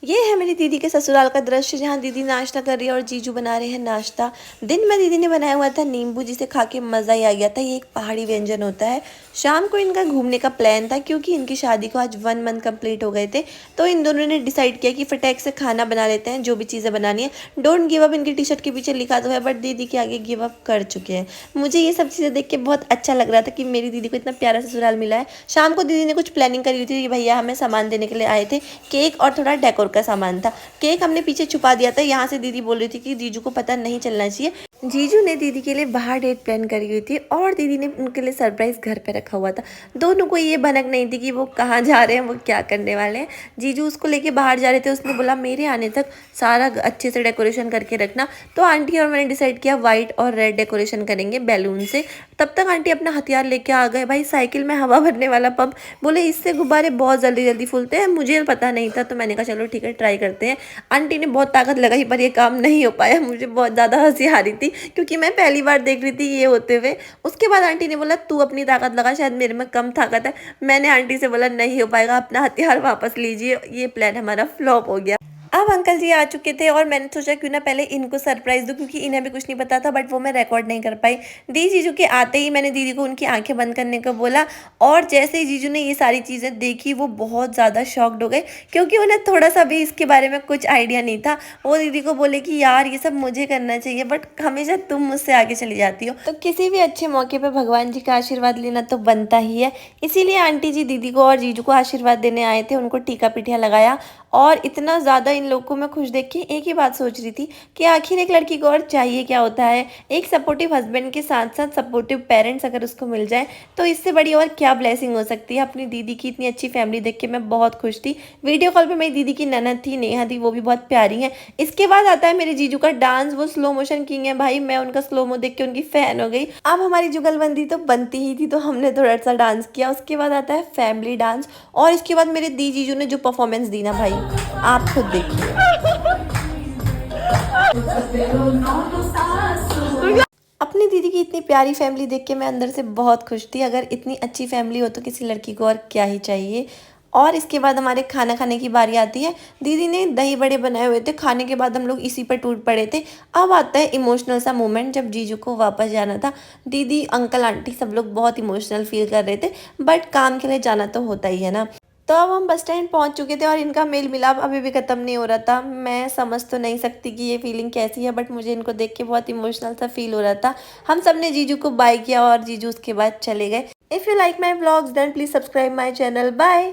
ये है मेरी दीदी के ससुराल का दृश्य जहाँ दीदी नाश्ता कर रही है और जीजू बना रहे हैं नाश्ता। दिन में दीदी ने बनाया हुआ था नींबू, जिसे खा के मज़ा ही आ गया था। ये एक पहाड़ी व्यंजन होता है। शाम को इनका घूमने का प्लान था क्योंकि इनकी शादी को आज 1 मंथ कंप्लीट हो गए थे। तो इन दोनों ने डिसाइड किया कि फटाक से खाना बना लेते हैं, जो भी चीज़ें बनानी है। डोंट गिव अप इनकी टी शर्ट के पीछे लिखा तो है, बट दीदी के आगे गिव अप कर चुके हैं। मुझे ये सब चीज़ें देख के बहुत अच्छा लग रहा था कि मेरी दीदी को इतना प्यारा ससुराल मिला है। शाम को दीदी ने कुछ प्लानिंग करी हुई थी कि भैया हमें सामान देने के लिए आए थे, केक और थोड़ा डेकोर का सामान था। केक हमने पीछे छुपा दिया था। यहाँ से दीदी बोल रही थी कि जीजू को पता नहीं चलना चाहिए। जीजू ने दीदी के लिए बाहर डेट प्लान करी हुई थी और दीदी ने उनके लिए सरप्राइज घर पे रखा हुआ था। दोनों को ये भनक नहीं थी कि वो कहाँ जा रहे हैं, वो क्या करने वाले हैं। जीजू उसको लेके बाहर जा रहे थे। उसने बोला मेरे आने तक सारा अच्छे से डेकोरेशन करके रखना। तो आंटी और मैंने डिसाइड किया वाइट और रेड डेकोरेशन करेंगे बैलून से। तब तक आंटी अपना हथियार लेके आ गए, भाई साइकिल में हवा भरने वाला पंप। बोले इससे गुब्बारे बहुत जल्दी जल्दी फूलते हैं। मुझे पता नहीं था, तो मैंने कहा चलो ठीक है ट्राई करते हैं। आंटी ने बहुत ताकत लगाई पर ये काम नहीं हो पाया। मुझे बहुत ज़्यादा हंसी आ रही थी क्योंकि मैं पहली बार देख रही थी ये होते हुए। उसके बाद आंटी ने बोला तू अपनी ताकत लगा, शायद मेरे में कम ताकत है। मैंने आंटी से बोला नहीं हो पाएगा, अपना हथियार वापस लीजिए। ये प्लान हमारा फ्लॉप हो गया। अब अंकल जी आ चुके थे और मैंने सोचा क्यों ना पहले इनको सरप्राइज दूं, क्योंकि इन्हें भी कुछ नहीं पता था, बट वो मैं रिकॉर्ड नहीं कर पाई। दी जीजू के आते ही मैंने दीदी को उनकी आंखें बंद करने को बोला और जैसे ही जीजू ने ये सारी चीज़ें देखी वो बहुत ज़्यादा शॉक्ड हो गए, क्योंकि उन्हें थोड़ा सा भी इसके बारे में कुछ आइडिया नहीं था। वो दीदी को बोले कि यार ये सब मुझे करना चाहिए, बट हमेशा तुम मुझसे आगे चली जाती हो। तो किसी भी अच्छे मौके पर भगवान जी का आशीर्वाद लेना तो बनता ही है। इसीलिए आंटी जी दीदी को और जीजू को आशीर्वाद देने आए थे। उनको टीका पिठिया लगाया और इतना ज़्यादा इन लोगों को मैं खुश देख के एक ही बात सोच रही थी कि आखिर एक लड़की को और चाहिए क्या होता है। एक सपोर्टिव हस्बैंड के साथ साथ सपोर्टिव पेरेंट्स अगर उसको मिल जाए तो इससे बड़ी और क्या ब्लेसिंग हो सकती है। अपनी दीदी की इतनी अच्छी फैमिली देख के मैं बहुत खुश थी। वीडियो कॉल पे मेरी दीदी की ननद थी, नेहा थी, वो भी बहुत प्यारी है। इसके बाद आता है मेरे जीजू का डांस। वो स्लो मोशन किंग है भाई, मैं उनका स्लो मो देख के उनकी फैन हो गई। अब हमारी जुगलबंदी तो बनती ही थी, तो हमने थोड़ा सा डांस किया। उसके बाद आता है फैमिली डांस और इसके बाद मेरे दी जीजू ने जो परफॉर्मेंस दी ना भाई, आप खुद देखिए। अपनी दीदी की इतनी प्यारी फैमिली देख के मैं अंदर से बहुत खुश थी। अगर इतनी अच्छी फैमिली हो तो किसी लड़की को और क्या ही चाहिए। और इसके बाद हमारे खाना खाने की बारी आती है। दीदी ने दही बड़े बनाए हुए थे, खाने के बाद हम लोग इसी पर टूट पड़े थे। अब आता है इमोशनल सा मोमेंट जब जीजू को वापस जाना था। दीदी अंकल आंटी सब लोग बहुत इमोशनल फील कर रहे थे, बट काम के लिए जाना तो होता ही है ना। तो अब हम बस स्टैंड पहुंच चुके थे और इनका मेल मिलाप अभी भी ख़त्म नहीं हो रहा था। मैं समझ तो नहीं सकती कि ये फीलिंग कैसी है, बट मुझे इनको देख के बहुत इमोशनल सा फील हो रहा था। हम सब ने जीजू को बाय किया और जीजू उसके बाद चले गए। If you like my vlogs then please subscribe my channel. Bye.